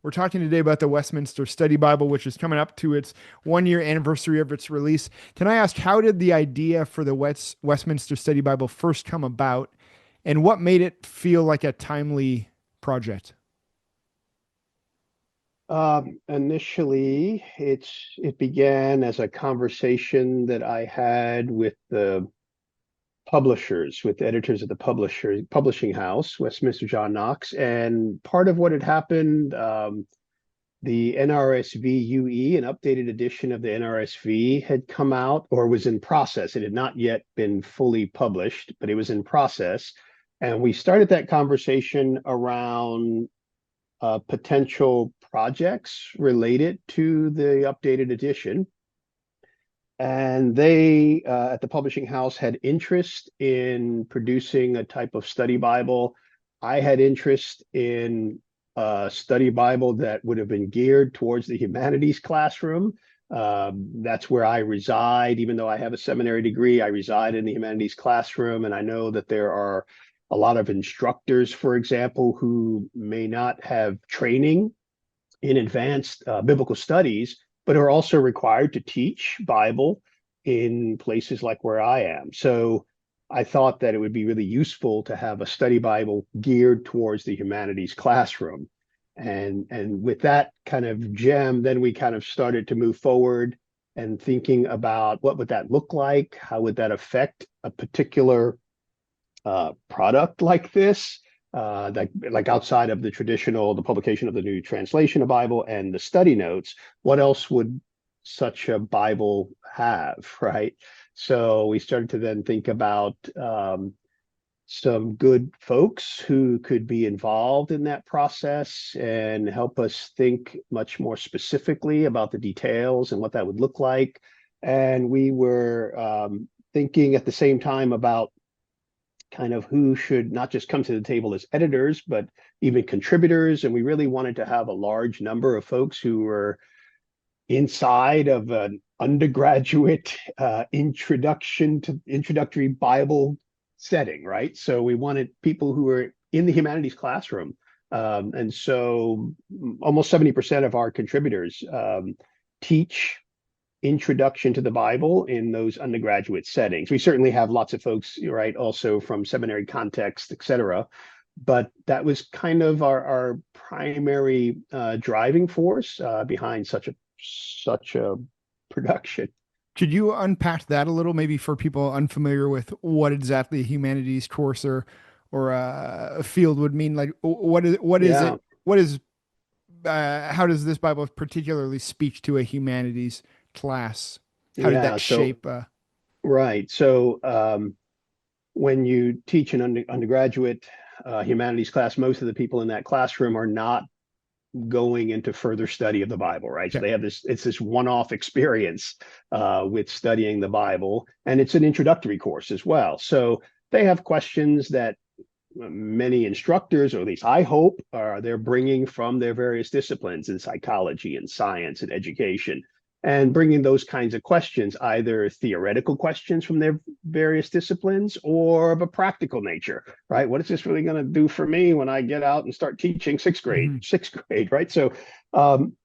We're talking today about the Westminster Study Bible, which is coming up to its 1 year anniversary of its release. Can I ask, how did the idea for the Westminster Study Bible first come about, and what made it feel like a timely project? Initially, it began as a conversation that I had with the publishers, with the editors of the publishing house, Westminster John Knox. And part of what had happened, the NRSV UE, an updated edition of the NRSV, had come out or was in process. It had not yet been fully published, but it was in process. And we started that conversation around potential projects related to the updated edition. And they, at the publishing house, had interest in producing a type of study Bible. I had interest in a study Bible that would have been geared towards the humanities classroom. That's where I reside. Even though I have a seminary degree, I reside in the humanities classroom. And I know that there are a lot of instructors, for example, who may not have training in advanced biblical studies, but are also required to teach Bible in places like where I am. So I thought that it would be really useful to have a study Bible geared towards the humanities classroom. And with that kind of gem, then we kind of started to move forward and thinking about what would that look like? How would that affect a particular product like this? Like outside of the traditional, the publication of the new translation of Bible and the study notes, what else would such a Bible have, right? So we started to then think about some good folks who could be involved in that process and help us think much more specifically about the details and what that would look like. And we were thinking at the same time about kind of who should not just come to the table as editors, but even contributors. And we really wanted to have a large number of folks who were inside of an undergraduate introductory Bible setting, right? So we wanted people who were in the humanities classroom. And so almost 70% of our contributors teach introduction to the Bible in those undergraduate settings. We certainly have lots of folks, right, also from seminary context, et cetera. But that was kind of our primary driving force behind such a production. Could you unpack that a little, maybe for people unfamiliar with what exactly a humanities course or a field would mean? Like, what is Yeah, it? What is how does this Bible particularly speak to a humanities class? How did yeah. that So shape? right. So when you teach an undergraduate humanities class, most of the people in that classroom are not going into further study of the Bible, right? So Okay. they have it's this one-off experience with studying the Bible, and it's an introductory course as well. So they have questions that many instructors, or at least I hope, they're bringing from their various disciplines in psychology and science and education, and bringing those kinds of questions, either theoretical questions from their various disciplines or of a practical nature, right? What is this really going to do for me when I get out and start teaching Mhm. sixth grade, right? Um,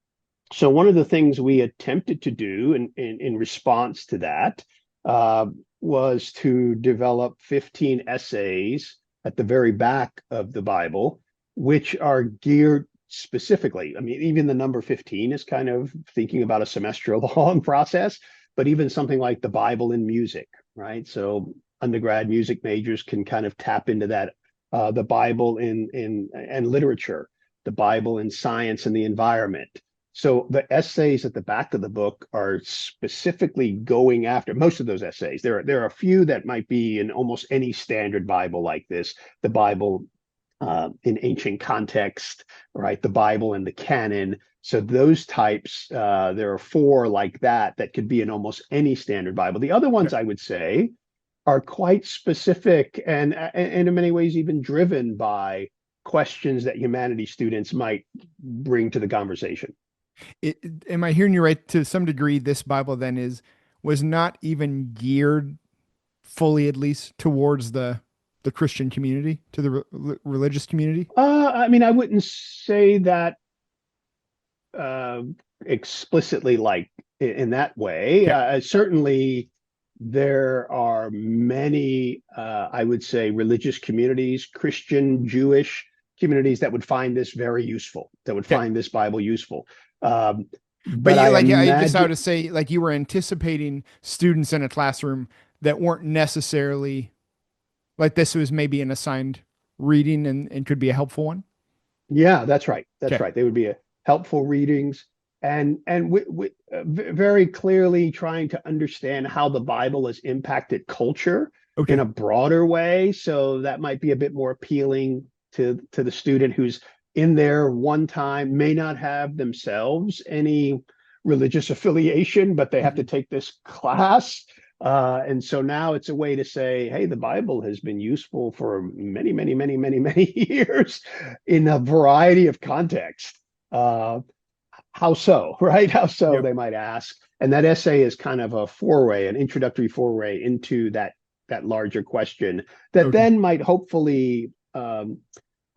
so one of the things we attempted to do in response to that was to develop 15 essays at the very back of the Bible, which are geared specifically. I mean, even the number 15 is kind of thinking about a semester long process, but even something like the Bible in music, right? So undergrad music majors can kind of tap into that. The Bible in and literature, the Bible in science and the environment. So the essays at the back of the book are specifically going after most of those essays. There are a few that might be in almost any standard Bible like this, the Bible in ancient context, right? The Bible and the canon. So those types, there are four like that could be in almost any standard Bible. The other ones, Okay. I would say, are quite specific and in many ways even driven by questions that humanities students might bring to the conversation. Am I hearing you right? To some degree, this Bible then was not even geared fully, at least, towards the Christian community, to the religious community. I mean, I wouldn't say that explicitly like in that way. Okay. Certainly, there are many, I would say, religious communities, Christian, Jewish communities that would find this very useful, that would Okay. find this Bible useful. Um, But but you I like I just how imagine, to say like you were anticipating students in a classroom that weren't necessarily like this was maybe an assigned reading and could be a helpful one. yeah, that's right. That's Okay. right. They would be helpful readings and very clearly trying to understand how the Bible has impacted culture in Okay. a broader way. So that might be a bit more appealing to the student who's in there one time, may not have themselves any religious affiliation, but they have to Mhm. take this class. And so now it's a way to say, hey, the Bible has been useful for many, many, many, many, many years in a variety of contexts. Uh, how so, right? How so, Yep. they might ask. And that essay is kind of a foray, an introductory foray into that larger question that Okay. then might hopefully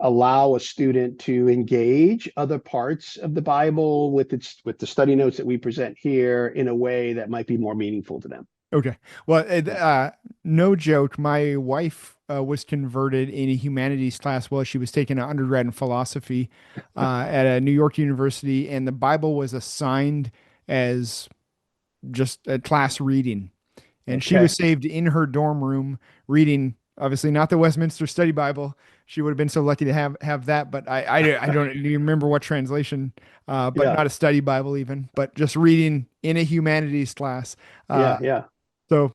allow a student to engage other parts of the Bible with the study notes that we present here in a way that might be more meaningful to them. Okay. Well, Yeah. no joke. My wife was converted in a humanities class while she was taking an undergrad in philosophy at a New York university, and the Bible was assigned as just a class reading. And she was Okay. saved in her dorm room reading, obviously not the Westminster Study Bible. She would have been so lucky to have that, but I don't even remember what translation, but Yeah. not a study Bible even, but just reading in a humanities class. Yeah. Uh, Yeah. so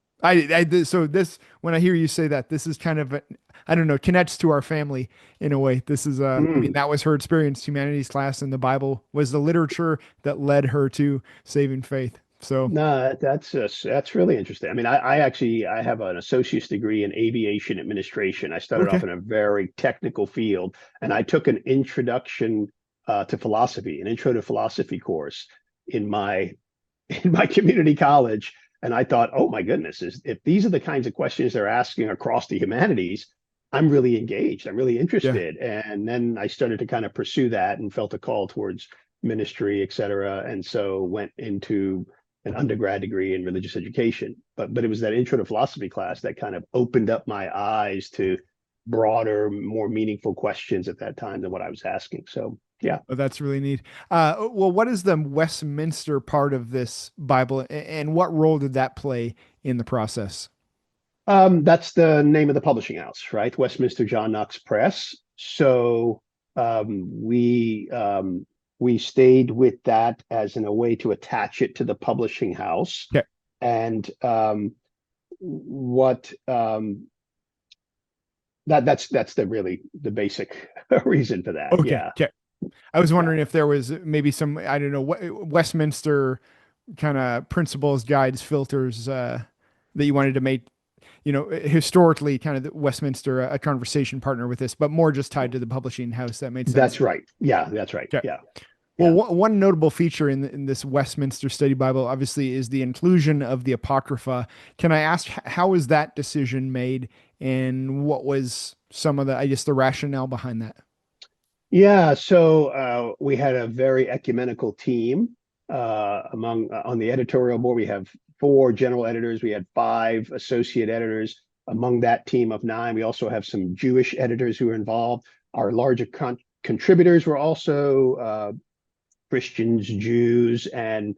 so this when I hear you say that, this is kind of I don't know, connects to our family in a way. This is I mean, Mm. that was her experience, humanities class, and the Bible was the literature that led her to saving faith. So No, that's really interesting. I mean, I actually I have an associate's degree in aviation administration. I started off okay. in a very technical field, and I took an introduction to philosophy, an intro to philosophy course in my in my community college. And I thought, oh my goodness, if these are the kinds of questions they're asking across the humanities, I'm really engaged. I'm really Yeah. interested. And then I started to kind of pursue that and felt a call towards ministry, et cetera. And so went into an undergrad degree in religious education. But it was that intro to philosophy class that kind of opened up my eyes to broader, more meaningful questions at that time than what I was asking. So yeah. Oh, that's really neat. Well, what is the Westminster part of this Bible, and what role did that play in the process? That's the name of the publishing house, right? Westminster John Knox Press. So we stayed with that as in a way to attach it to the publishing house. Okay. And what that's the really the basic reason for that. Okay. Yeah, Okay. I was yeah. wondering if there was maybe some, I don't know, Westminster kind of principles, guides, filters that you wanted to make, historically kind of the Westminster a conversation partner with this, but more just tied to the publishing house. That made sense. That's right. Yeah, that's right. Okay. Yeah, Well, yeah. one notable feature in this Westminster Study Bible, obviously, is the inclusion of the Apocrypha. Can I ask how was that decision made, and what was some of the, I guess, the rationale behind that? Yeah, so we had a very ecumenical team among on the editorial board. We have four general editors. We had five associate editors among that team of nine. We also have some Jewish editors who are involved. Our larger contributors were also Christians, Jews, and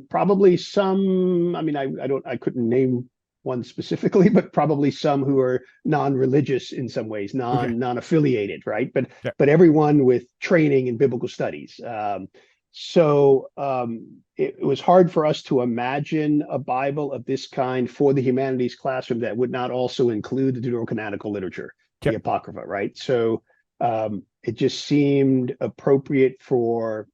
probably some. I mean, I couldn't name one specifically, but probably some who are non-religious in some ways, Okay. non-affiliated, right? Yeah. But everyone with training in biblical studies. It was hard for us to imagine a Bible of this kind for the humanities classroom that would not also include the deuterocanonical literature, the Okay. Apocrypha, right? So it just seemed appropriate for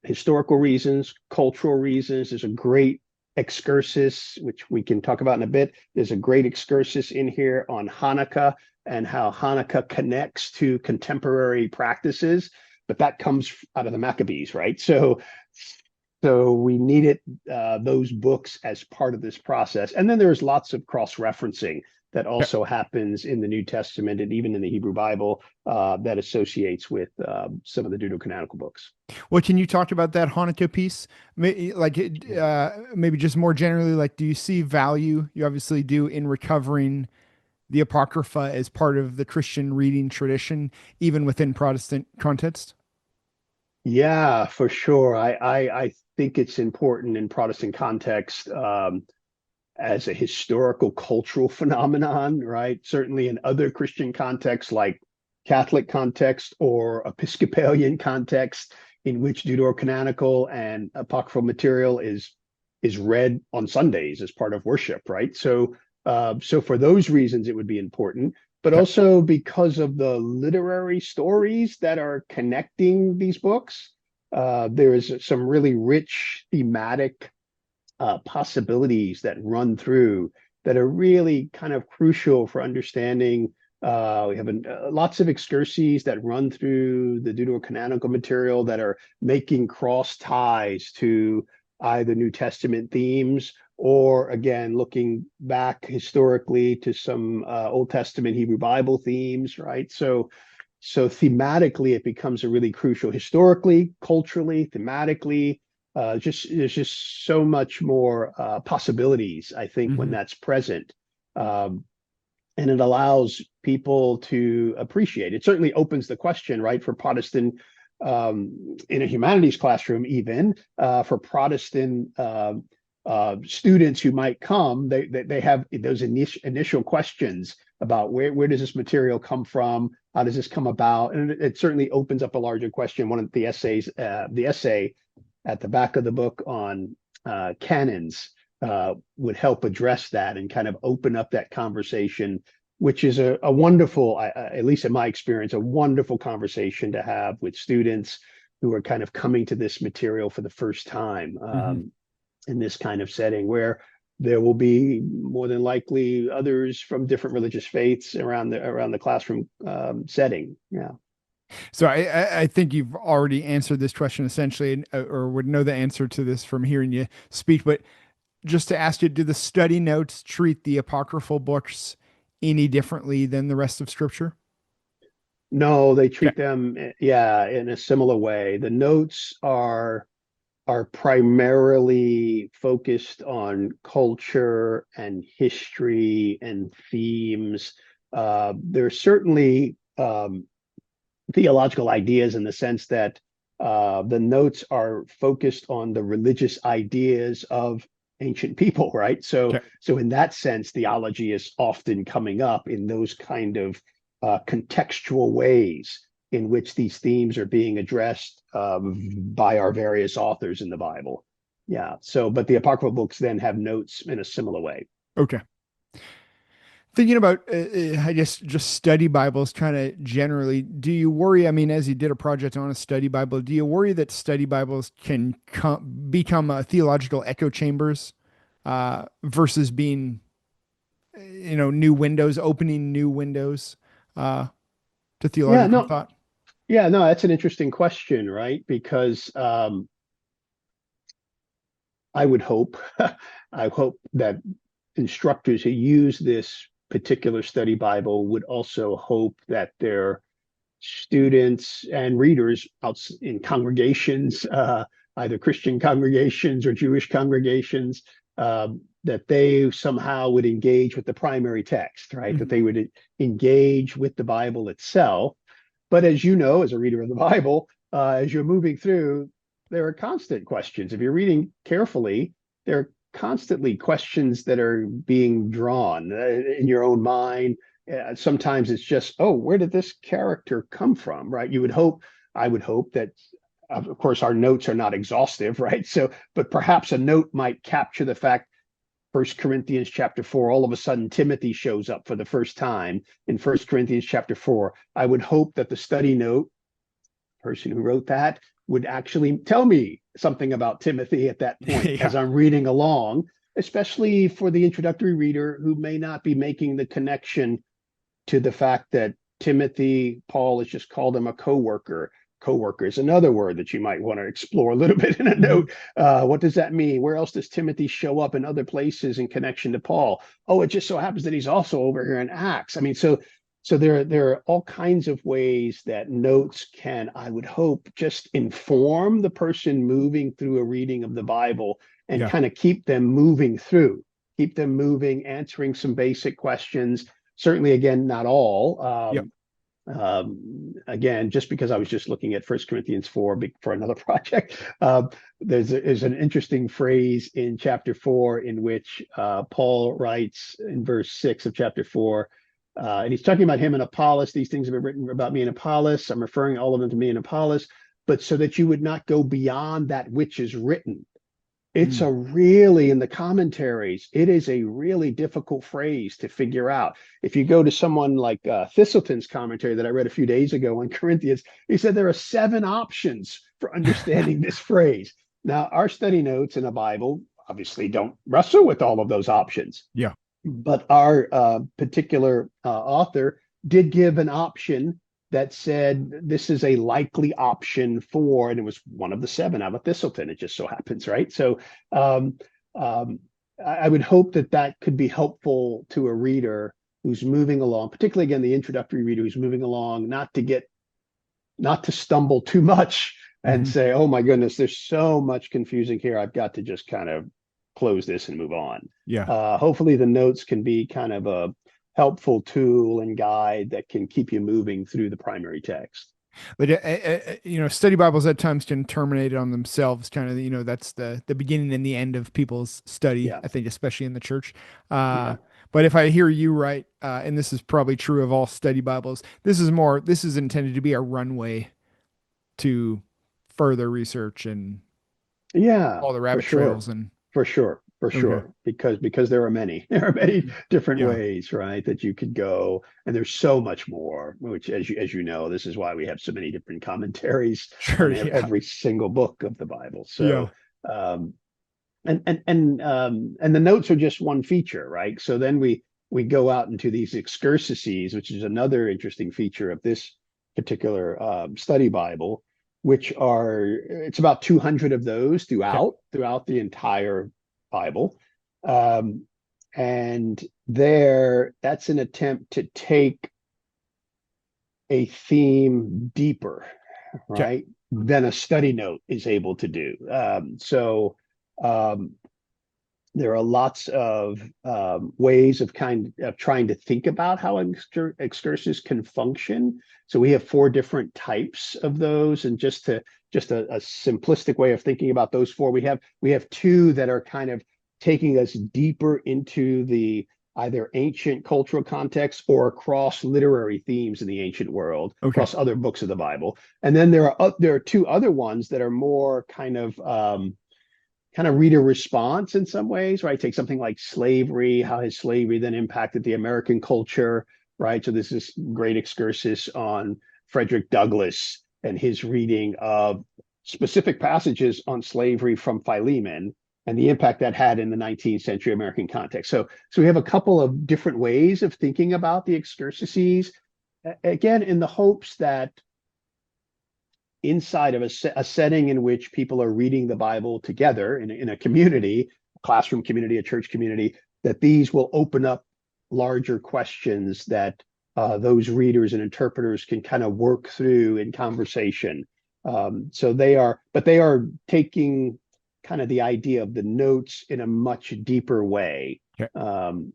historical reasons, cultural reasons. There's a great excursus, which we can talk about in a bit. There's a great excursus in here on Hanukkah and how Hanukkah connects to contemporary practices, but that comes out of the Maccabees, right? So we needed those books as part of this process. And then there's lots of cross-referencing that also happens in the New Testament and even in the Hebrew Bible that associates with some of the deuterocanonical books. Well, can you talk about that Hanukkah piece? Maybe just more generally, like, do you see value? You obviously do in recovering the Apocrypha as part of the Christian reading tradition, even within Protestant context? Yeah, for sure. I think it's important in Protestant context as a historical cultural phenomenon, right? Certainly in other Christian contexts like Catholic context or Episcopalian context, in which deuterocanonical and apocryphal material is read on Sundays as part of worship, right? So for those reasons, it would be important, but Okay. also because of the literary stories that are connecting these books. There is some really rich thematic possibilities that run through that are really kind of crucial for understanding. We have lots of excurses that run through the deuterocanonical material that are making cross ties to either New Testament themes or, again, looking back historically to some Old Testament Hebrew Bible themes, right? So thematically, it becomes a really crucial historically, culturally, thematically. There's just so much more possibilities, I think, when Hmm. that's present. And it allows people to appreciate. It certainly opens the question, right, for Protestant in a humanities classroom, even for Protestant students who might come, they have those initial questions about where does this material come from? How does this come about? And it certainly opens up a larger question. One of the essay at the back of the book on canons would help address that and kind of open up that conversation, which is a wonderful, at least in my experience, a wonderful conversation to have with students who are kind of coming to this material for the first time Hmm. in this kind of setting where there will be more than likely others from different religious faiths around the classroom setting. Yeah. So I think you've already answered this question essentially, or would know the answer to this from hearing you speak. But just to ask you, do the study notes treat the apocryphal books any differently than the rest of Scripture? No, they Okay. treat them, yeah, in a similar way. The notes are primarily focused on culture and history and themes. There's certainly theological ideas in the sense that the notes are focused on the religious ideas of ancient people, right? So, Okay. so in that sense, theology is often coming up in those kind of contextual ways in which these themes are being addressed by our various authors in the Bible. Yeah. So, but the apocryphal books then have notes in a similar way. Okay. Thinking about, I guess, just study Bibles kind of generally, do you worry? I mean, as you did a project on a study Bible, do you worry that study Bibles can become theological echo chambers versus being, new windows, opening new windows uh, to Yeah, theological no, thought? yeah, no, that's an interesting question, right? Because I would hope, I hope that instructors who use this particular study Bible would also hope that their students and readers out in congregations, either Christian congregations or Jewish congregations, that they somehow would engage with the primary text, right? That Hmm. they would engage with the Bible itself. But as you know, as a reader of the Bible, as you're moving through, there are constant questions. If you're reading carefully, there are constantly questions that are being drawn in your own mind. Sometimes it's just, oh, where did this character come from, right? I would hope that, of course, our notes are not exhaustive, right? So, but perhaps a note might capture the fact First Corinthians chapter 4, all of a sudden Timothy shows up for the first time in First Corinthians chapter 4. I would hope that the study note person who wrote that would actually tell me something about Timothy at that point Yeah. as I'm reading along, especially for the introductory reader who may not be making the connection to the fact that Timothy, Paul has just called him a co-worker. co-worker is another word that you might want to explore a little bit in a Mhm. note. What does that mean? Where else does Timothy show up in other places in connection to Paul? Oh, it just so happens that he's also over here in Acts. I mean, so there are all kinds of ways that notes can, I would hope, just inform the person moving through a reading of the Bible and Yeah. kind of keep them moving through, keep them moving, answering some basic questions. Certainly, again, not all. Yep. Again, just because I was just looking at First Corinthians 4 for another project, there's an interesting phrase in chapter 4 in which Paul writes in verse 6 of chapter 4, and he's talking about him and Apollos. These things have been written about me and Apollos. I'm referring all of them to me and Apollos, but so that you would not go beyond that which is written. It's Mm. a really, in the commentaries, it is a really difficult phrase to figure out. If you go to someone like Thistleton's commentary that I read a few days ago on Corinthians, he said there are 7 options for understanding this phrase. Now, our study notes in a Bible obviously don't wrestle with all of those options, Yeah. but our particular author did give an option that said this is a likely option for, and it was one of the 7 out of Thistleton. It just so happens, right? So um, um, I would hope that that could be helpful to a reader who's moving along, particularly again the introductory reader who's moving along, not to stumble too much and Mhm. say, oh my goodness, there's so much confusing here. I've got to just kind of close this and move on. Yeah. Hopefully the notes can be kind of a helpful tool and guide that can keep you moving through the primary text. But study Bibles at times can terminate on themselves. Kind of, that's the beginning and the end of people's study. Yeah, I think, especially in the church. Uh, yeah, but if I hear you right, and this is probably true of all study Bibles, this is intended to be a runway to further research and yeah, all the for rabbit sure. trails and For okay. sure, because there are many, there are many different Yeah. ways, right, that you could go, and there's so much more. Which, as you know, this is why we have so many different commentaries Sure. on Yeah. every single book of the Bible. Yeah. So, um, and the notes are just one feature, right? So then we go out into these excursuses, which is another interesting feature of this particular study Bible, which are it's about 200 of those Okay. throughout the entire Bible, um, and there that's an attempt to take a theme deeper, Okay. right, than a study note is able to do. Um, there are lots of ways of kind of trying to think about how excursus can function. So we have 4 different types of those, and just a simplistic way of thinking about those 4, we have 2 that are kind of taking us deeper into the either ancient cultural context or across literary themes in the ancient world, Okay. across other books of the Bible. And then there are 2 other ones that are more kind of reader response in some ways, right? Take something like slavery, how has slavery then impacted the American culture, right? So there's this great excursus on Frederick Douglass and his reading of specific passages on slavery from Philemon and the impact that had in the 19th century American context. So we have a couple of different ways of thinking about the excursuses, again, in the hopes that inside of a setting in which people are reading the Bible together in a community, a classroom community, a church community, that these will open up larger questions that those readers and interpreters can kind of work through in conversation. But they are taking kind of the idea of the notes in a much deeper way. Okay.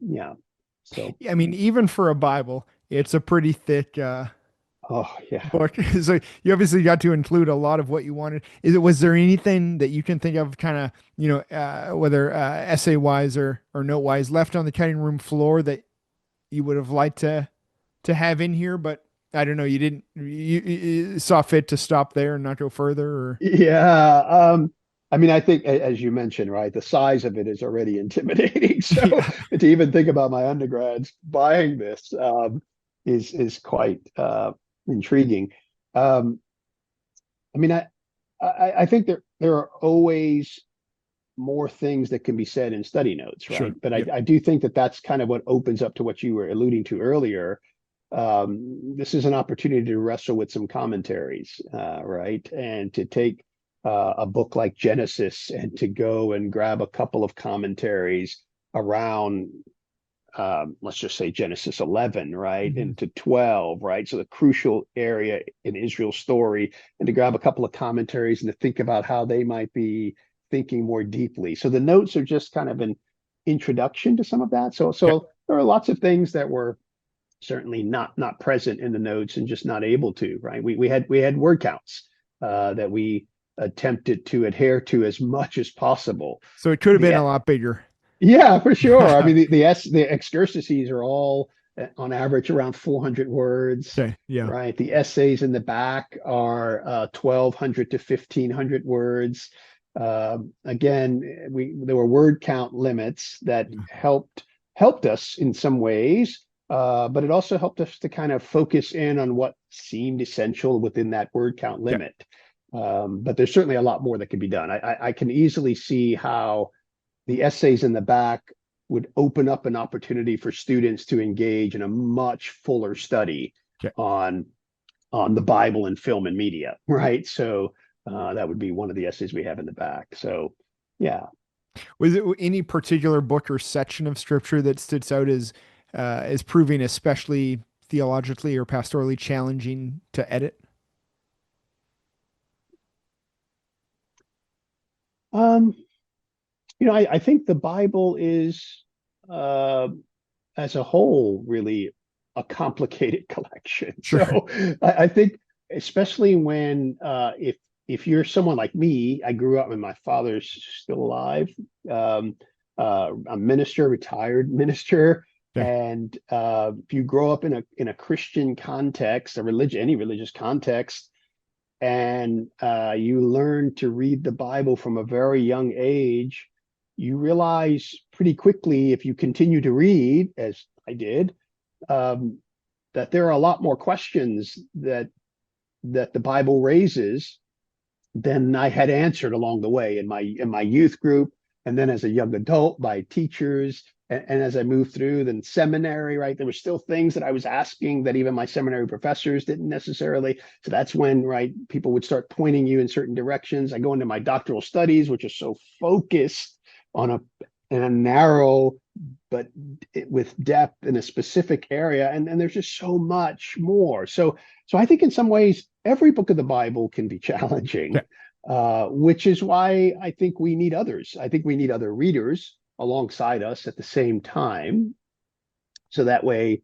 Yeah. So, I mean, even for a Bible, it's a pretty thick oh yeah. book. So you obviously got to include a lot of what you wanted. Was there anything that you can think of kind of, whether essay wise or note wise left on the cutting room floor that you would have liked to have in here, but I don't know, you didn't, you saw fit to stop there and not go further or Yeah. I mean, I think, as you mentioned, right, the size of it is already intimidating. So yeah, to even think about my undergrads buying this is quite intriguing. Um, I mean, I think there are always more things that can be said in study notes, right? sure. But Yep. I do think that that's kind of what opens up to what you were alluding to earlier, this is an opportunity to wrestle with some commentaries, right? And to take a book like Genesis and to go and grab a couple of commentaries around, let's just say Genesis 11, right, into 12, right? So the crucial area in Israel's story, and to grab a couple of commentaries and to think about how they might be thinking more deeply. So the notes are just kind of an introduction to some of that. So there are lots of things that were certainly not present in the notes and just not able to, right? We had word counts that we attempted to adhere to as much as possible. So it could have been a lot bigger. Yeah, for sure. I mean, the excursuses are all on average around 400 words, Okay. Yeah. right? The essays in the back are 1,200 to 1,500 words. Again, there were word count limits that helped us in some ways, but it also helped us to kind of focus in on what seemed essential within that word count limit. But there's certainly a lot more that can be done. I can easily see how the essays in the back would open up an opportunity for students to engage in a much fuller study on the Bible and film and media, right? So that would be one of the essays we have in the back. So, yeah. Was it any particular book or section of scripture that sticks out as proving especially theologically or pastorally challenging to edit? I think the Bible is, as a whole, really a complicated collection. Sure. So I think, especially when if you're someone like me, I grew up when my father's still alive, a minister, retired minister. And if you grow up in a Christian context, any religious context, and you learn to read the Bible from a very young age, you realize pretty quickly, if you continue to read, as I did, that there are a lot more questions that the Bible raises than I had answered along the way in my youth group, and then as a young adult by teachers, and as I moved through then seminary, right, there were still things that I was asking that even my seminary professors didn't necessarily. So that's when, right, people would start pointing you in certain directions. I go into my doctoral studies, which are so focused on a narrow but with depth in a specific area, and there's just so much more. So I think in some ways every book of the Bible can be challenging, which is why I think we need others. I think we need other readers alongside us at the same time, so that way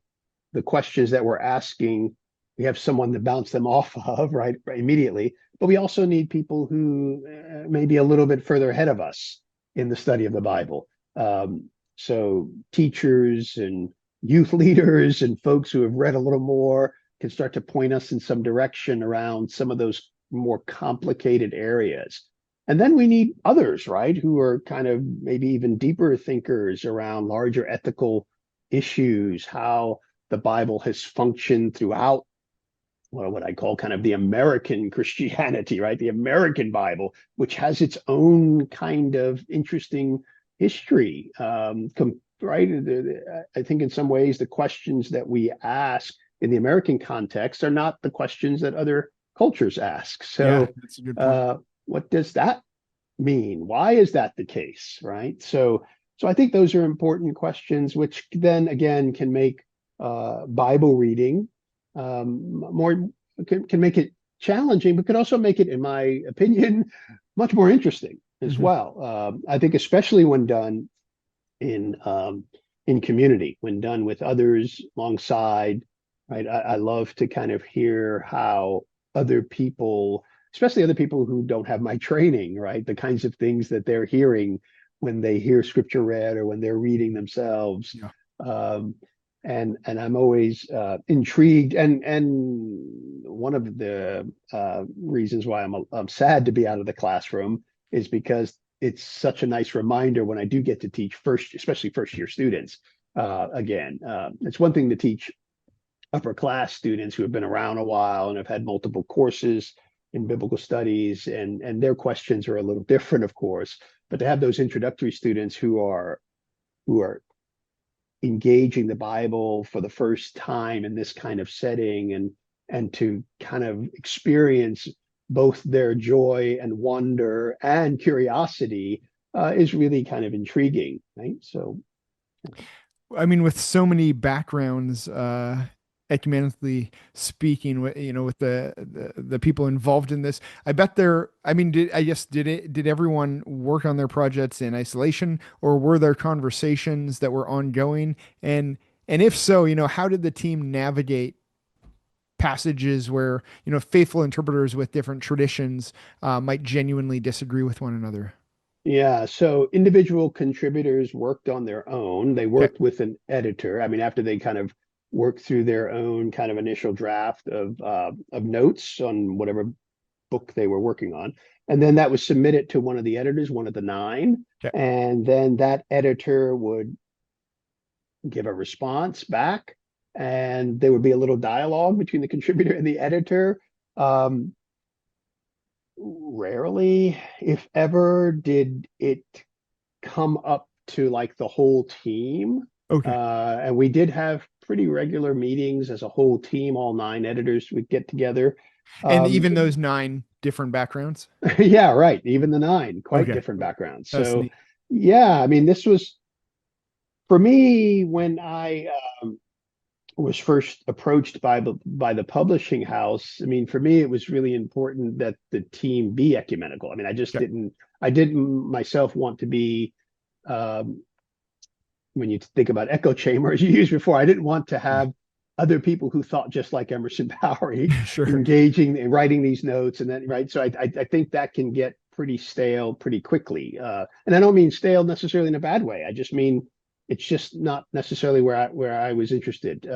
the questions that we're asking, we have someone to bounce them off of, right immediately. But we also need people who may be a little bit further ahead of us in the study of the Bible. So teachers and youth leaders and folks who have read a little more can start to point us in some direction around some of those more complicated areas. And then we need others, right, who are kind of maybe even deeper thinkers around larger ethical issues, how the Bible has functioned throughout, well, what I call kind of the American Christianity, right? The American Bible, which has its own kind of interesting history, right? I think in some ways the questions that we ask in the American context are not the questions that other cultures ask. So that's a good point. what does that mean? Why is that the case, right? So I think those are important questions, which then again can make Bible reading more, can make it challenging, but could also make it, in my opinion, much more interesting as well. I think especially when done in community, when done with others alongside, right? I love to kind of hear how other people, especially other people who don't have my training, right, the kinds of things that they're hearing when they hear scripture read or when they're reading themselves. And I'm always intrigued, and one of the reasons why I'm sad to be out of the classroom is because it's such a nice reminder when I do get to teach especially first year students. Again, it's one thing to teach upper class students who have been around a while and have had multiple courses in biblical studies, and their questions are a little different, of course. But to have those introductory students who are engaging the Bible for the first time in this kind of setting, and to kind of experience both their joy and wonder and curiosity is really kind of intriguing, right? So, I mean, with so many backgrounds, ecumenically speaking, with the people involved in this, I bet there. I mean, did everyone work on their projects in isolation, or were there conversations that were ongoing? And if so, how did the team navigate passages where faithful interpreters with different traditions might genuinely disagree with one another? yeah, so individual contributors worked on their own. They Okay. worked with an editor. I mean, after they kind of worked through their own kind of initial draft of notes on whatever book they were working on, and then that was submitted to one of the editors, one of the nine, Okay. and then that editor would give a response back, and there would be a little dialogue between the contributor and the editor. Um, Rarely, if ever, did it come up to like the whole team. Okay. And we did have pretty regular meetings as a whole team, all nine editors would get together. And Um, even those nine different backgrounds. yeah, right. Even the nine, quite Okay. different backgrounds. That's So, neat. yeah, I mean, this was for me when I was first approached by the publishing house. I mean, for me, it was really important that the team be ecumenical. I mean, Okay. I didn't myself want to be um, when you think about echo chambers you used before, I didn't want to have other people who thought just like Emerson Powery Sure. engaging and writing these notes and then right. So I think that can get pretty stale pretty quickly. And I don't mean stale necessarily in a bad way. I just mean it's just not necessarily where I was interested.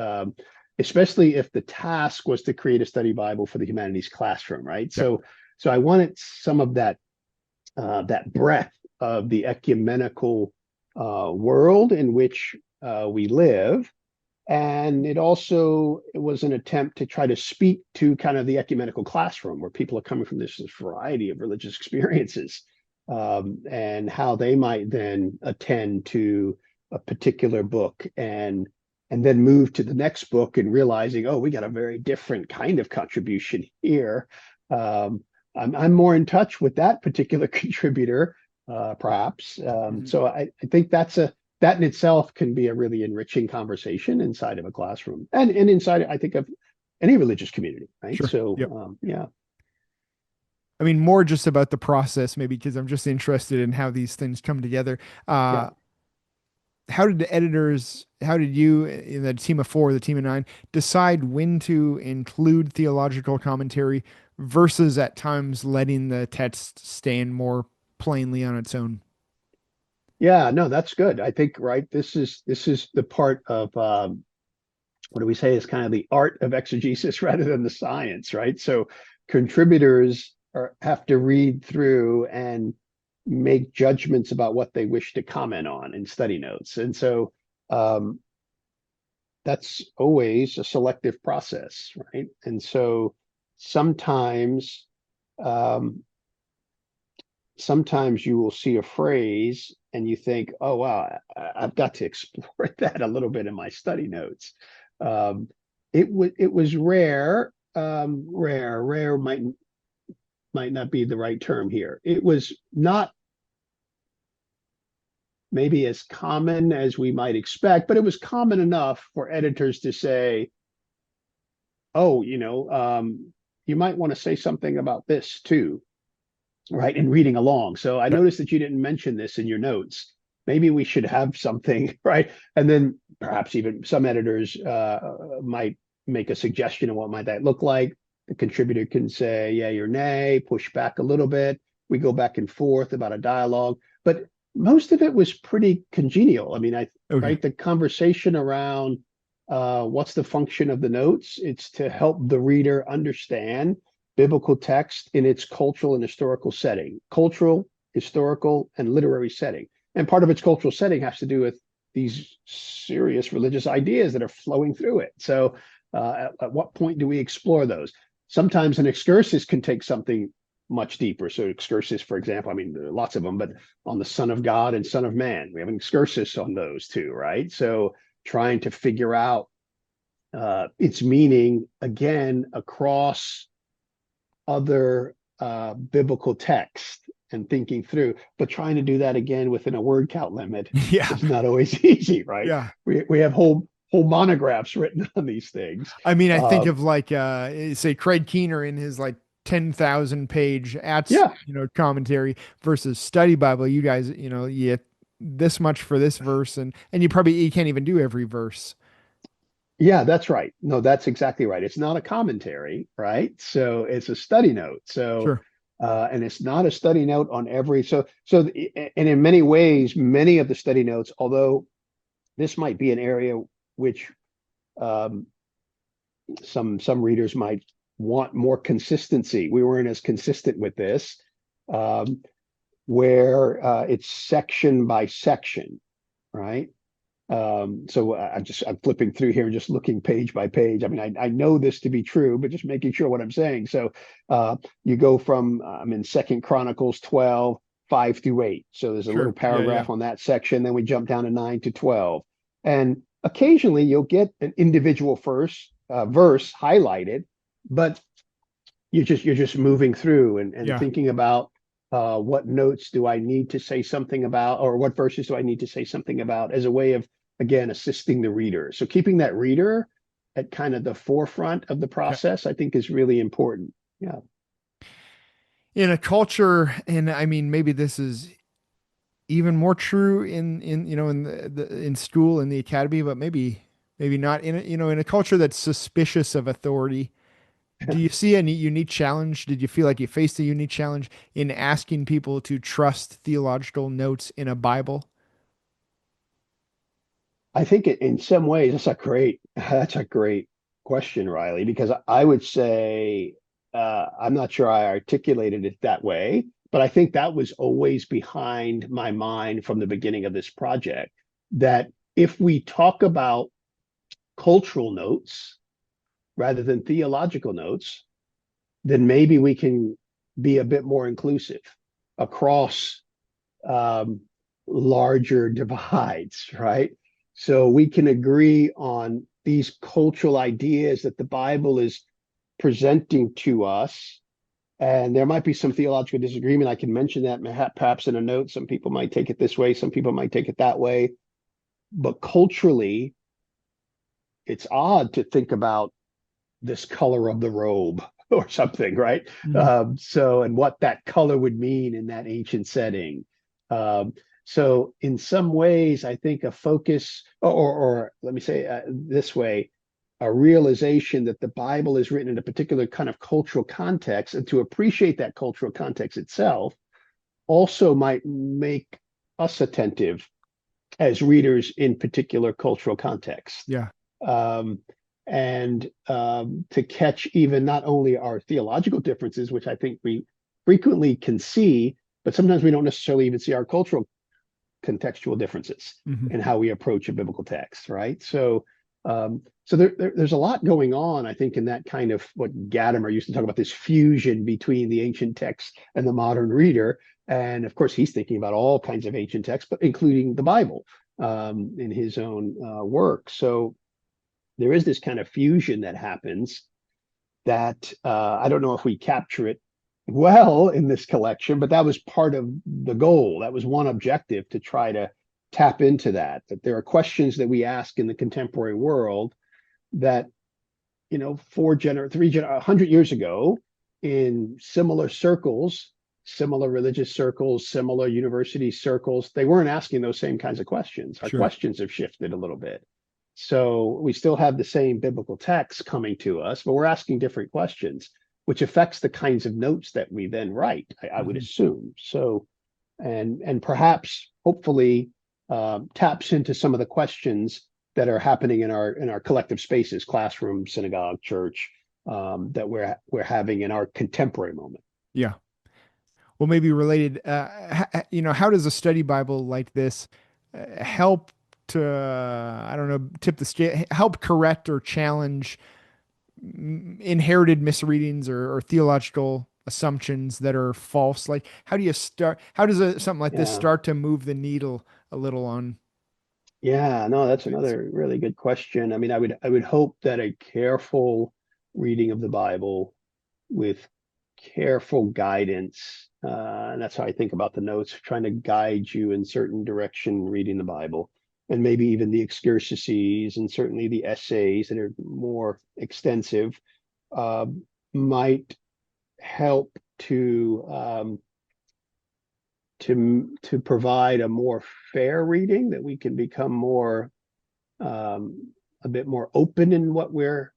Especially if the task was to create a study Bible for the humanities classroom, right? Okay. So I wanted some of that breadth of the ecumenical world in which we live. And it was an attempt to try to speak to kind of the ecumenical classroom where people are coming from this variety of religious experiences, and how they might then attend to a particular book and then move to the next book and realizing, oh, we got a very different kind of contribution here. Um, I'm more in touch with that particular contributor, perhaps. Mhm. So I think that in itself can be a really enriching conversation inside of a classroom and inside, I think, of any religious community, right? Sure. So, Yep. yeah, I mean, more just about the process, maybe because I'm just interested in how these things come together. yeah. How did you, in the team of four, the team of nine, decide when to include theological commentary versus at times letting the text stand more plainly on its own? Yeah, no, that's good. I think, right, this is the part of what do we say is kind of the art of exegesis rather than the science, right? So contributors have to read through and make judgments about what they wish to comment on in study notes. And so um, that's always a selective process, right? And so sometimes um, sometimes you will see a phrase and you think, oh, wow, I've got to explore that a little bit in my study notes. Um, it was rare. Rare might not be the right term here. It was not maybe as common as we might expect, but it was common enough for editors to say, oh, you might want to say something about this too, right? And reading along. So I Okay. noticed that you didn't mention this in your notes. Maybe we should have something, right? And then perhaps even some editors might make a suggestion of what might that look like. The contributor can say yay or nay, push back a little bit. We go back and forth about a dialogue, but most of it was pretty congenial. I mean, Okay. right, the conversation around what's the function of the notes? It's to help the reader understand biblical text in its cultural and historical setting, cultural, historical, and literary setting. And part of its cultural setting has to do with these serious religious ideas that are flowing through it. So, at what point do we explore those? Sometimes an excursus can take something much deeper. So, excursus, for example, I mean, there are lots of them, but on the Son of God and Son of Man, we have an excursus on those two, right? So, trying to figure out its meaning again across other biblical text and thinking through, but trying to do that again within a word count limit Yeah. is not always easy, right? Yeah. We have whole monographs written on these things. I mean, I think Uh, of like say Craig Keener in his like 10,000 page yeah, commentary versus study Bible. You guys, you get this much for this verse, and you can't even do every verse. yeah, that's right. No, that's exactly right. It's not a commentary, right? So it's a study note. So, Sure. and it's not a study note on every. And in many ways, many of the study notes, although this might be an area which um, some readers might want more consistency. We weren't as consistent with this, um, where it's section by section, right? So I'm flipping through here, just looking page by page. I mean, I know this to be true, but just making sure what I'm saying. So you go from I'm in Second Chronicles 12, 5 through 8. So there's a little Sure. Yeah. Yeah. paragraph on that section. Then we jump down to 9 to 12. And occasionally you'll get an individual verse highlighted, but you're just moving through and Yeah. thinking about what notes do I need to say something about, or what verses do I need to say something about, as a way of, again, assisting the reader. So keeping that reader at kind of the forefront of the Yeah. process, I think, is really important. Yeah. In a culture, and I mean, maybe this is even more true in in school in the academy, but maybe not in a culture that's suspicious of authority. Do you see any unique challenge? Did you feel like you faced a unique challenge in asking people to trust theological notes in a Bible? I think in some ways that's a great question, Riley, because I would say I'm not sure I articulated it that way, but I think that was always behind my mind from the beginning of this project. That if we talk about cultural notes rather than theological notes, then maybe we can be a bit more inclusive across um, larger divides, right? So we can agree on these cultural ideas that the Bible is presenting to us. And there might be some theological disagreement. I can mention that perhaps in a note. Some people might take it this way, some people might take it that way. But culturally, it's odd to think about this color of the robe or something, right? Mhm. And what that color would mean in that ancient setting. Um, so, in some ways, I think a focus, or let me say this way, a realization that the Bible is written in a particular kind of cultural context, and to appreciate that cultural context itself also might make us attentive as readers in particular cultural context. Yeah, Um, and to catch even not only our theological differences, which I think we frequently can see, but sometimes we don't necessarily even see our cultural contextual differences hmm, in how we approach a biblical text, right? There's a lot going on, I think, in that kind of what Gadamer used to talk about, this fusion between the ancient text and the modern reader. And of course, he's thinking about all kinds of ancient texts, but including the Bible in his own work. So there is this kind of fusion that happens that I don't know if we capture it well in this collection, but that was part of the goal. That was one objective, to try to tap into that. That there are questions that we ask in the contemporary world that, 100 years ago, in similar circles, similar religious circles, similar university circles, they weren't asking those same kinds of questions. Our sure. questions have shifted a little bit. So we still have the same biblical texts coming to us, but we're asking different questions, which affects the kinds of notes that we then write, I would Hmm. assume. So, and perhaps, hopefully, taps into some of the questions that are happening in our collective spaces, classroom, synagogue, church, that we're having in our contemporary moment. Yeah. Well, maybe related. How does a study Bible like this help to, I don't know, tip the scale, help correct or challenge inherited misreadings or theological assumptions that are false? Like, how do you start? How does something like this Yeah. start to move the needle a little on? Yeah, no, that's It's- another really good question. I mean, I would hope that a careful reading of the Bible with careful guidance, and that's how I think about the notes, trying to guide you in certain direction reading the Bible, and maybe even the excursuses and certainly the essays that are more extensive, uh, might help to provide a more fair reading that we can become more a bit more open in what we're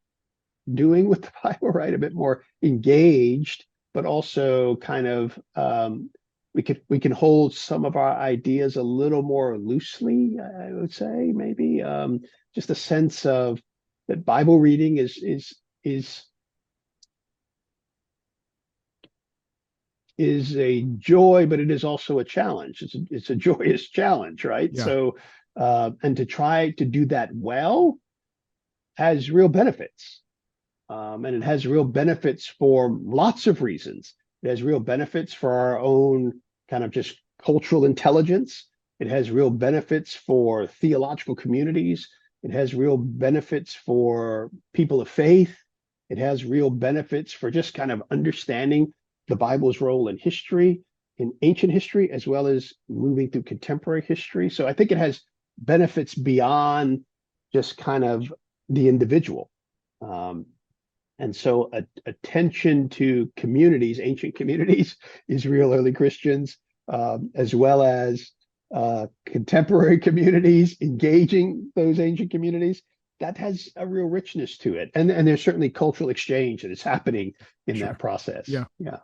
doing with the Bible, right? A bit more engaged, but also kind of we can hold some of our ideas a little more loosely, I would say, maybe just a sense of that Bible reading is is a joy, but it is also a challenge. It's a joyous challenge, right? yeah, So, and to try to do that well has real benefits. And it has real benefits for lots of reasons. It has real benefits for our own kind of just cultural intelligence. It has real benefits for theological communities. It has real benefits for people of faith. It has real benefits for just kind of understanding the Bible's role in history, in ancient history, as well as moving through contemporary history. So I think it has benefits beyond just kind of the individual. Um, and so attention to communities, ancient communities, Israel early Christians, as well as contemporary communities, engaging those ancient communities, that has a real richness to it. And there's certainly cultural exchange that is happening in sure. that process. Yeah. Yeah.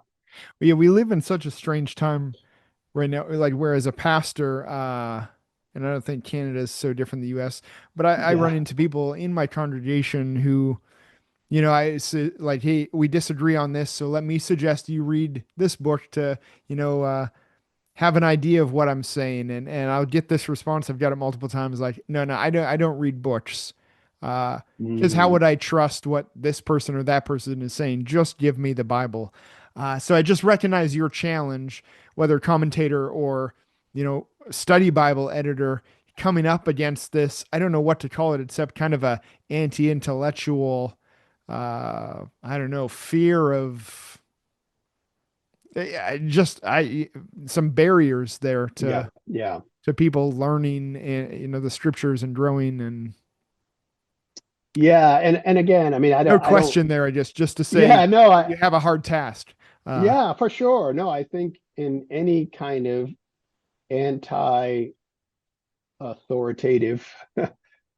Yeah, we live in such a strange time right now. Like, whereas a pastor, and I don't think Canada is so different than the US, but I run Yeah. into people in my congregation who, I say, like, hey, we disagree on this, so let me suggest you read this book to, you know, have an idea of what I'm saying, and I'll get this response. I've got it multiple times, like, no, no, I don't read books. Because how Mm, would I trust what this person or that person is saying? Just give me the Bible. So I just recognize your challenge, whether commentator or, study Bible editor, coming up against this. I don't know what to call it except kind of a anti-intellectual, I don't know, fear of just I some barriers there yeah. to Yeah. people learning, the scriptures and growing, and Yeah. And again, I mean, no I don't, question there. I just to say yeah, no, you have a hard task. yeah, for sure. No, I think in any kind of anti authoritative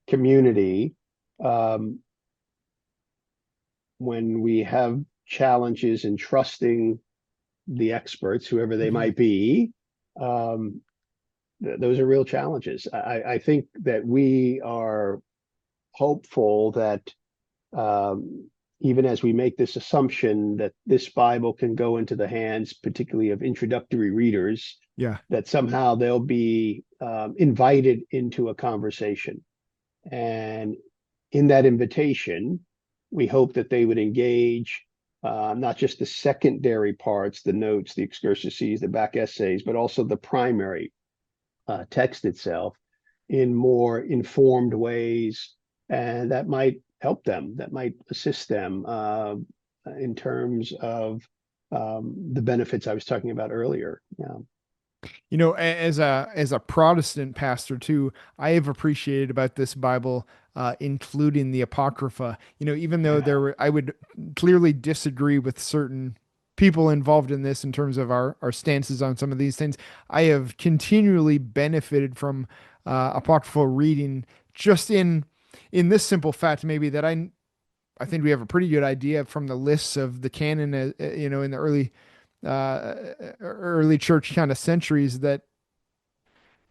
community, um, when we have challenges in trusting the experts, whoever they Mhm. might be, um, those are real challenges. I think that we are hopeful that um, even as we make this assumption that this Bible can go into the hands, particularly of introductory readers, Yeah. that somehow they'll be invited into a conversation. And in that invitation, we hope that they would engage not just the secondary parts, the notes, the excursuses, the back essays, but also the primary text itself in more informed ways. And that might help them, that might assist them in terms of the benefits I was talking about earlier. Yeah. As a Protestant pastor too, I have appreciated about this Bible, including the Apocrypha. Even though Yeah. I would clearly disagree with certain people involved in this in terms of our stances on some of these things. I have continually benefited from apocryphal reading, just in this simple fact, maybe that I think we have a pretty good idea from the lists of the canon, in the uh, early church kind of centuries, that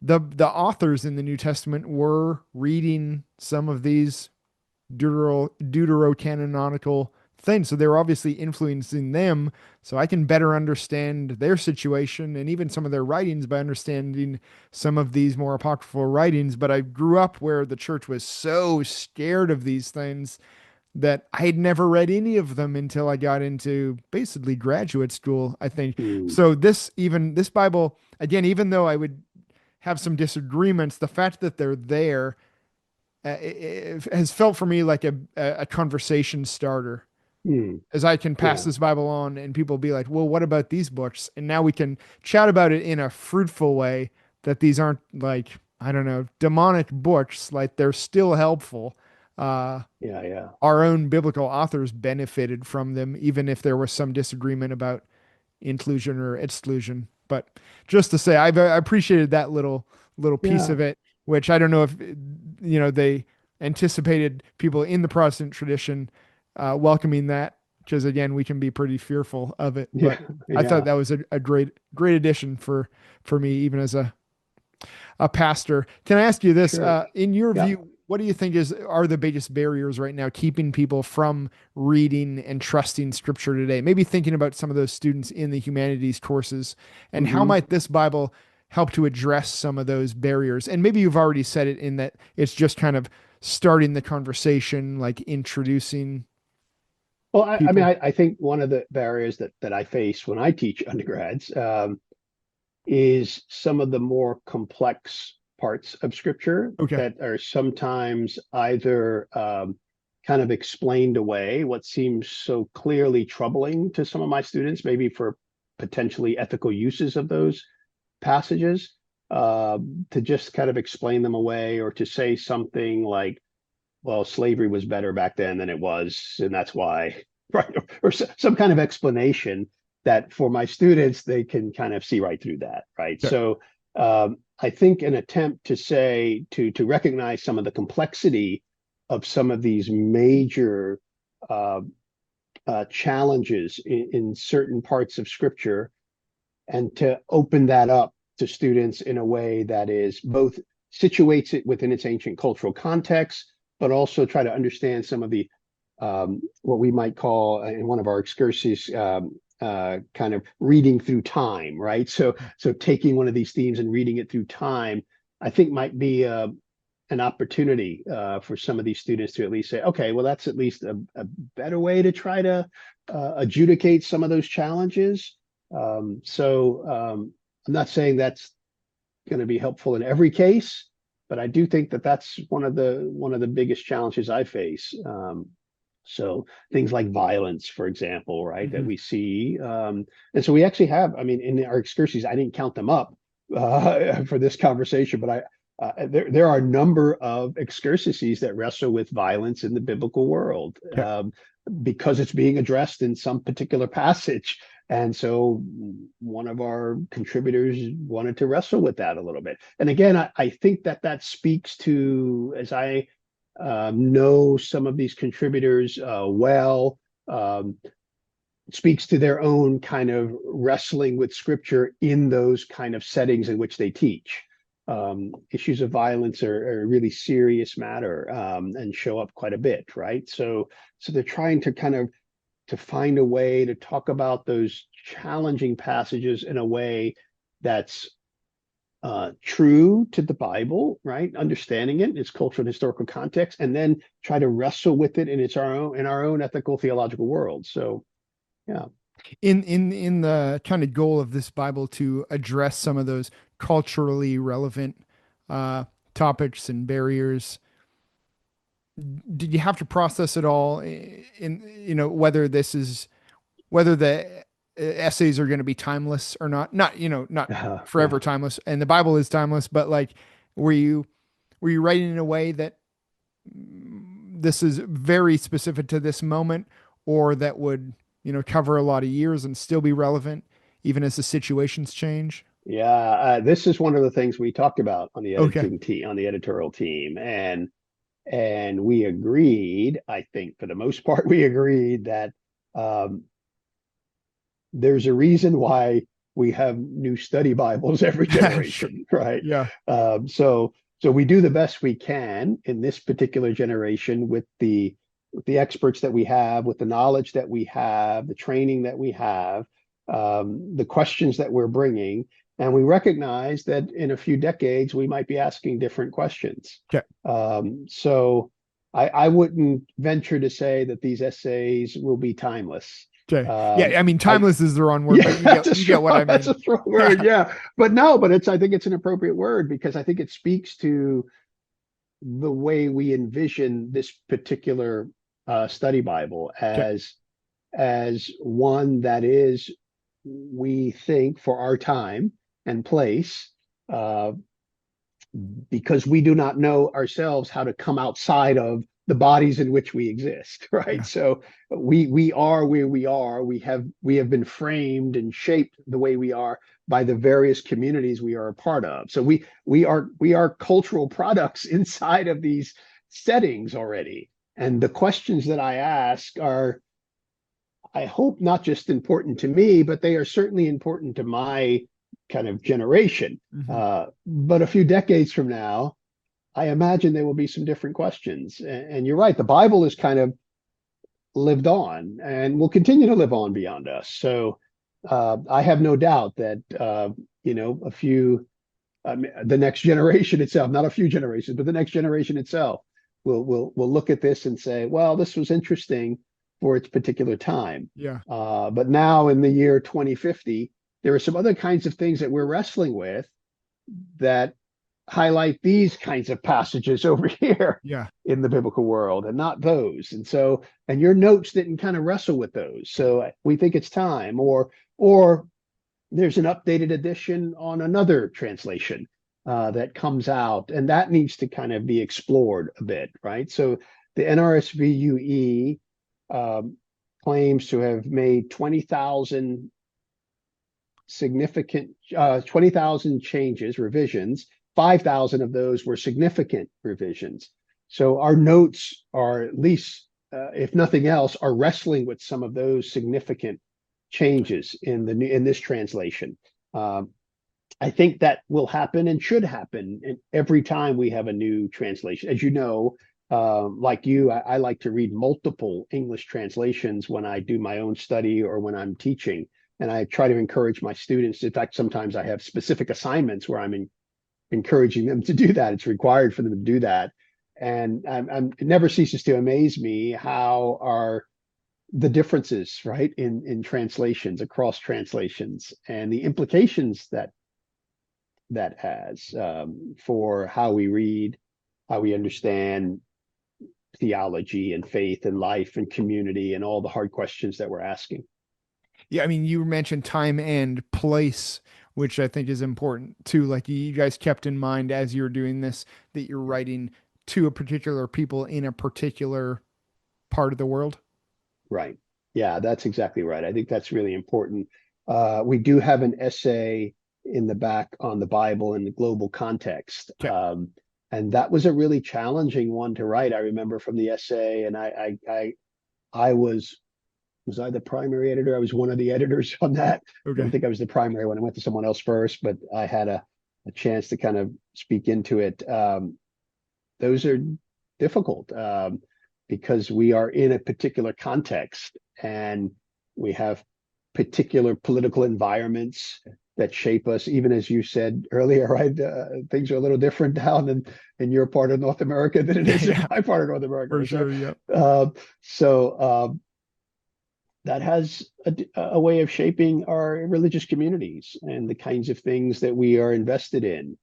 the authors in the New Testament were reading some of these deuterocanonical things. So they were obviously influencing them. So I can better understand their situation and even some of their writings by understanding some of these more apocryphal writings. But I grew up where the church was so scared of these things that I had never read any of them until I got into basically graduate school, I think. Mm, So this Bible, again, even though I would have some disagreements, the fact that they're there it has felt for me like a conversation starter, Mm, as I can pass yeah, this Bible on and people be like, well, what about these books? And now we can chat about it in a fruitful way, that these aren't like, I don't know, demonic books. Like they're still helpful. Uh, yeah, yeah, our own biblical authors benefited from them, even if there was some disagreement about inclusion or exclusion. But just to say, I appreciated that little piece yeah, of it, which I don't know if they anticipated people in the Protestant tradition welcoming that, because again, we can be pretty fearful of it. yeah, But I thought yeah. that was a great addition for me, even as a pastor. Can I ask you this? Sure. In your Yeah. view, what do you think are the biggest barriers right now keeping people from reading and trusting Scripture today? Maybe thinking about some of those students in the humanities courses, and how Hmm. might this Bible help to address some of those barriers? And maybe you've already said it, in that it's just kind of starting the conversation, like introducing Well, I mean, people. I think one of the barriers that I face when I teach undergrads is some of the more complex parts of Scripture Okay. that are sometimes either kind of explained away, what seems so clearly troubling to some of my students, maybe for potentially ethical uses of those passages, to just kind of explain them away, or to say something like, well, slavery was better back then than it was, and that's why, right? Or some kind of explanation that for my students, they can kind of see right through that, right? Okay. So I think an attempt to say, to recognize some of the complexity of some of these major uh, challenges in certain parts of Scripture, and to open that up to students in a way that is both situates it within its ancient cultural context, but also try to understand some of the what we might call in one of our excursus kind of reading through time, right? So taking one of these themes and reading it through time, I think might be an opportunity for some of these students to at least say, okay, well, that's at least a better way to try to adjudicate some of those challenges. I'm not saying that's going to be helpful in every case, but I do think that that's one of the biggest challenges I face. So things like violence, for example, right, that Mhm. we see, and so we actually have. I mean, in our excursions, I didn't count them up for this conversation, but there are a number of excursuses that wrestle with violence in the biblical world, Okay. because it's being addressed in some particular passage. And so one of our contributors wanted to wrestle with that a little bit. And again, I think that speaks to, as I know some of these contributors well, um, speaks to their own kind of wrestling with Scripture in those kind of settings in which they teach. Issues of violence are a really serious matter, and show up quite a bit, right? So they're trying to kind of to find a way to talk about those challenging passages in a way that's true to the Bible, right? Understanding it, its cultural and historical context, and then try to wrestle with it in our own ethical theological world. So yeah. In the kind of goal of this Bible to address some of those culturally relevant uh, topics and barriers, did you have to process it all in, whether whether the essays are going to be timeless or not? Not forever Yeah. timeless, and the Bible is timeless, but like, were you writing in a way that this is very specific to this moment, or that would, cover a lot of years and still be relevant even as the situations change? Yeah, this is one of the things we talked about on the Okay. editing team, on the editorial team, and we agreed. I think for the most part, we agreed that um, there's a reason why we have new study Bibles every Sure. generation, right? Yeah. So we do the best we can in this particular generation with the experts that we have, with the knowledge that we have, the training that we have, the questions that we're bringing, and we recognize that in a few decades we might be asking different questions. Okay. So I wouldn't venture to say that these essays will be timeless. Okay. Um, Yeah. I mean, I timeless is the wrong word, but Yeah, that's a you get strong, what I that's mean. a strong word. Yeah. Yeah, but no, but I think it's an appropriate word because I think it speaks to the way we envision this particular study Bible Okay. as one that is, we think, for our time and place, uh, because we do not know ourselves how to come outside of the bodies in which we exist, right? Yeah. So we are where we are. We have been framed and shaped the way we are by the various communities we are a part of. So we are cultural products inside of these settings already. And the questions that I ask are, I hope, not just important to me, but they are certainly important to my kind of generation. Hmm. But a few decades from now, I imagine there will be some different questions. And you're right, the Bible has kind of lived on and will continue to live on beyond us. So I have no doubt that a few, the next generation itself, not a few generations, but the next generation itself will look at this and say, well, this was interesting for its particular time. Yeah. But now in the year 2050, there are some other kinds of things that we're wrestling with that highlight these kinds of passages over here Yeah. in the biblical world and not those. And so, and your notes didn't kind of wrestle with those. So we think it's time, or there's an updated edition on another translation that comes out, and that needs to kind of be explored a bit, right? So the NRSVUE um, claims to have made 20,000 significant 20,000 changes, revisions. 5,000 of those were significant revisions. So our notes are, at least, if nothing else, are wrestling with some of those significant changes in this translation. Um, I think that will happen and should happen every time we have a new translation. As you know, like you, I like to read multiple English translations when I do my own study or when I'm teaching. And I try to encourage my students. In fact, sometimes I have specific assignments where encouraging them to do that. It's required for them to do that. And it never ceases to amaze me how the differences, right, in translations, across translations, and the implications that has for how we read, how we understand theology and faith and life and community and all the hard questions that we're asking. Yeah. I mean, you mentioned time and place, which I think is important too. Like you guys kept in mind as you were doing this that you're writing to a particular people in a particular part of the world. Right. Yeah, that's exactly right. I think that's really important. We do have an essay in the back on the Bible in the global context. Okay. And that was a really challenging one to write. I remember from the essay, and I was I the primary editor? I was one of the editors on that. I don't Okay. think I was the primary one. I went to someone else first, but I had a chance to kind of speak into it. Those are difficult because we are in a particular context and we have particular political environments that shape us. Even as you said earlier, right? Things are a little different down in your part of North America than it is in Yeah, my part of North America. for For sure. sure. Yep. Uh, so that has a way of shaping our religious communities and the kinds of things that we are invested in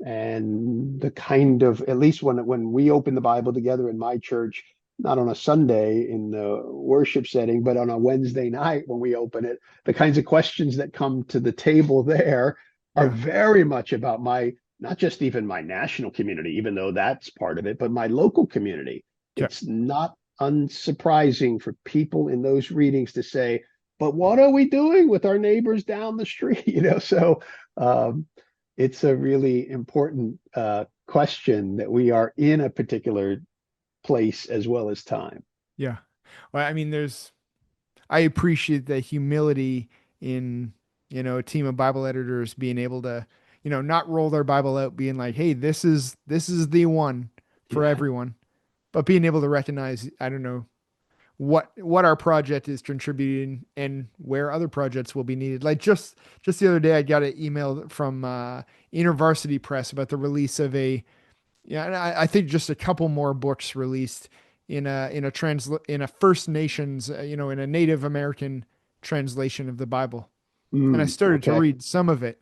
and the kind of, at least when we open the Bible together in my church, not on a Sunday in the worship setting, but on a Wednesday night when we open it, the kinds of questions that come to the table there are Yeah. very much about my, not just even my national community, even though that's part of it, but my local community. Okay. It's not unsurprising for people in those readings to say, but what are we doing with our neighbors down the street? So um, it's a really important question that we are in a particular place as well as time. Yeah. Well, I mean, I appreciate the humility in, a team of Bible editors being able to, not roll their Bible out being like, "Hey, this is the one for Yeah, everyone," but being able to recognize, I don't know, what our project is contributing and where other projects will be needed. Like just the other day, I got an email from InterVarsity Press about the release of yeah, and I think just a couple more books released in a First Nations, in a Native American translation of the Bible. And I started to Okay. read some of it,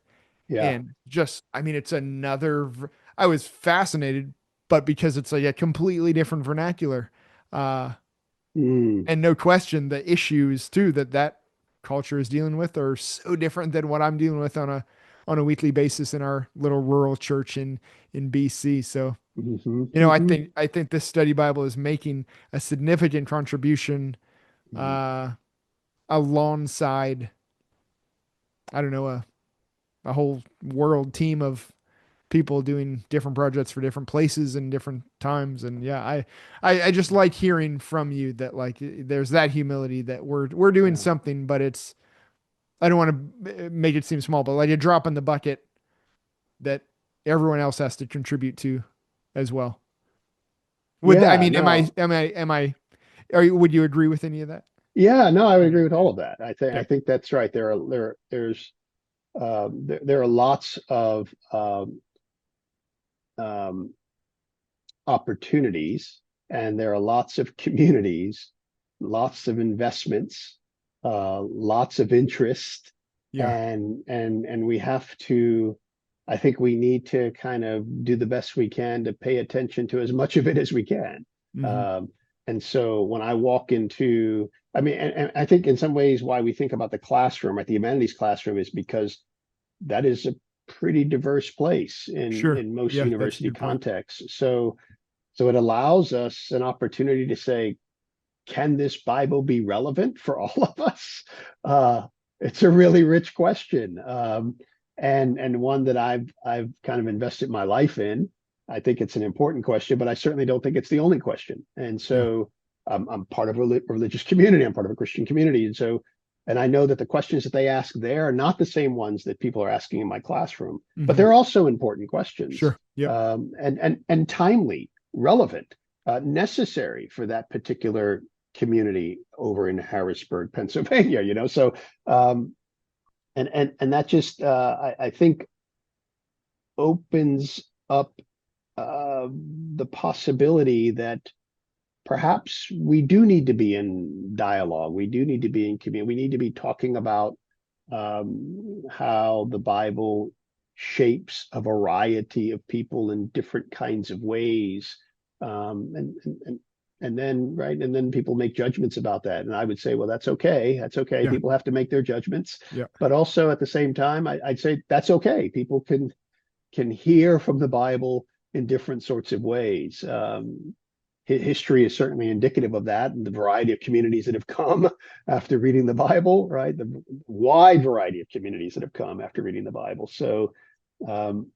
Yeah. and just, I mean, it's I was fascinated, but because it's like a completely different vernacular. Uh, Mm, and no question, the issues too that culture is dealing with are so different than what I'm dealing with on a weekly basis in our little rural church in BC. So, hmm. I think this study Bible is making a significant contribution uh alongside, I don't know, a whole world team of people doing different projects for different places and different times. And yeah, I just like hearing from you that, like, there's that humility that we're doing Yeah. something, but it's, I don't want to make it seem small, but like a drop in the bucket that everyone else has to contribute to as well. I Yeah. mean, No. would you agree with any of that? Yeah. No, I would Okay. agree with all of that. I Okay. think that's right. There are lots of um, opportunities, and there are lots of communities, lots of investments, lots of interest, Yeah. and we have to. I think we need to kind of do the best we can to pay attention to as much of it as we can. Hmm. Um, and so when I walk into, I mean, and I think in some ways why we think about the classroom, right, the humanities classroom, is because that is a pretty diverse place Sure. in most Yeah, that's a university good point. contexts. So it allows us an opportunity to say, can this Bible be relevant for all of us? Uh, it's a really rich question, and one that I've kind of invested my life in. I think it's an important question, but I certainly don't think it's the only question. And Yeah. so I'm part of a religious community. I'm part of a Christian community, and I know that the questions that they ask there are not the same ones that people are asking in my classroom, but Hmm. they're also important questions, Sure. Yep. and timely, relevant, necessary for that particular community over in Harrisburg, Pennsylvania. So um, and that just I think opens up the possibility that perhaps we do need to be in dialogue. We do need to be in community. We need to be talking about how the Bible shapes a variety of people in different kinds of ways. Um, and, and, and and then right, and then people make judgments about that. And I would say, well, that's okay. That's okay. Yeah. People have to make their judgments. Yeah. But also at the same time, I'd say that's okay. People can hear from the Bible in different sorts of ways. History is certainly indicative of that, and the variety of communities that have come after reading the Bible, right? The wide variety of communities that have come after reading the Bible. So um,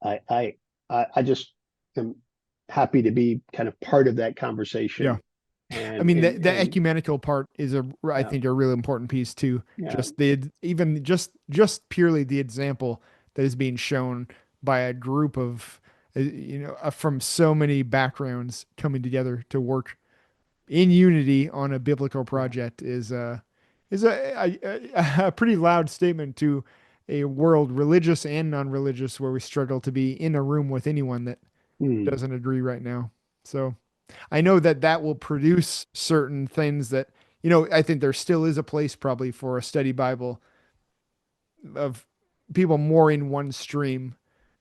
I, I I just am happy to be kind of part of that Yeah. conversation. I And mean, and the and ecumenical part is I yeah, think, a really important piece too. yeah. Just even just purely the example that is being shown by a group of, from so many backgrounds coming together to work in unity on a biblical Yeah. project is a pretty loud statement to a world, religious and non-religious, where we struggle to be in a room with anyone that Hmm. doesn't agree right now. So I know that will produce certain things that, I think there still is a place probably for a study Bible of people more in one stream,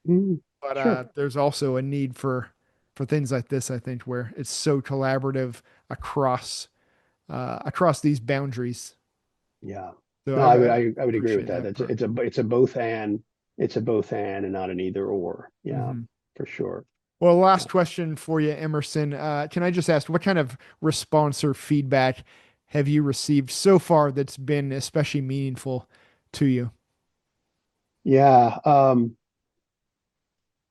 Hmm. but Sure. there's also a need for things like this, I think, where it's so collaborative across across these boundaries. Yeah. So No, I would agree with appreciate that. that part. It's a both and, and not an either or. Yeah, Hmm. for sure. Well, Yeah. last question for you, Emerson. Can I just ask, what kind of response or feedback have you received so far that's been especially meaningful to you? Yeah.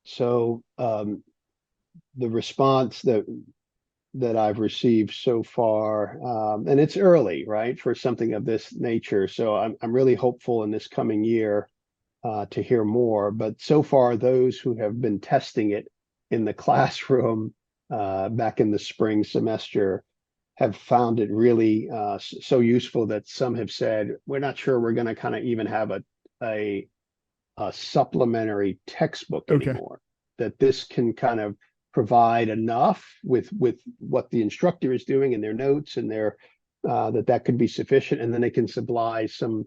So the response that I've received so far, and it's early, right, for something of this nature. So I'm really hopeful in this coming year to hear more. But so far, those who have been testing it in the classroom back in the spring semester have found it really so useful that some have said, we're not sure we're going to kind of even have a supplementary textbook Okay. anymore, that this can kind of provide enough with what the instructor is doing in their notes and their that could be sufficient, and then they can supply some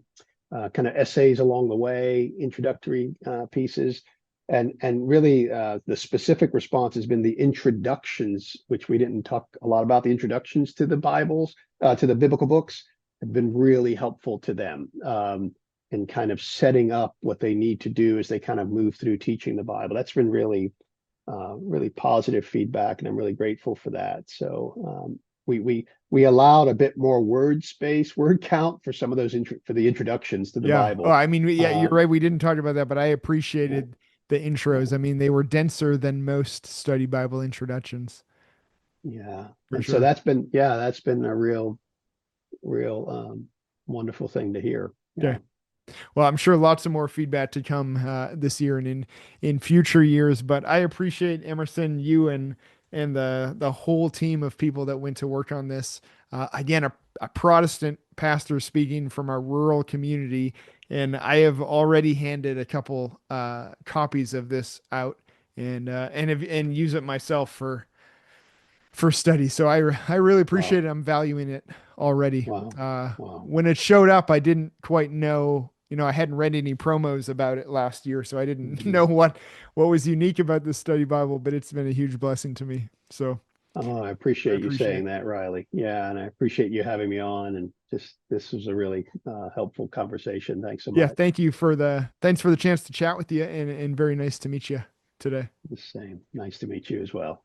kind of essays along the way, introductory pieces. And really, the specific response has been the introductions, which we didn't talk a lot about. The introductions to the Bibles, to the biblical books, have been really helpful to them in kind of setting up what they need to do as they kind of move through teaching the Bible. That's been really positive feedback, and I'm really grateful for that. So we allowed a bit more word count for some of those for the introductions to the Yeah. Oh, Bible. I mean, yeah, you're Um, right. We didn't talk about that, but I appreciated the intros. I mean, they were denser than most study Bible introductions, yeah, for and so sure. that's been a real wonderful thing to hear. Okay. Yeah. Well, I'm sure lots of more feedback to come this year and in future years. But I appreciate Emerson, you and the whole team of people that went to work on this. Again, a Protestant pastor speaking from our rural community, and I have already handed a couple copies of this out and use it myself for study. So I really Wow. appreciate it. I'm valuing it already. Wow. Wow. When it showed up, I didn't quite know, I hadn't read any promos about it last year, so I didn't Mhm. know what was unique about the study Bible, but it's been a huge blessing to me. So Oh, I I appreciate you appreciate saying it. that, Riley. Yeah, and I appreciate you having me on. And just this was a really helpful conversation. Thanks so Yeah, much. thanks for the chance to chat with you and very nice to meet you today. The same. Nice to meet you as well.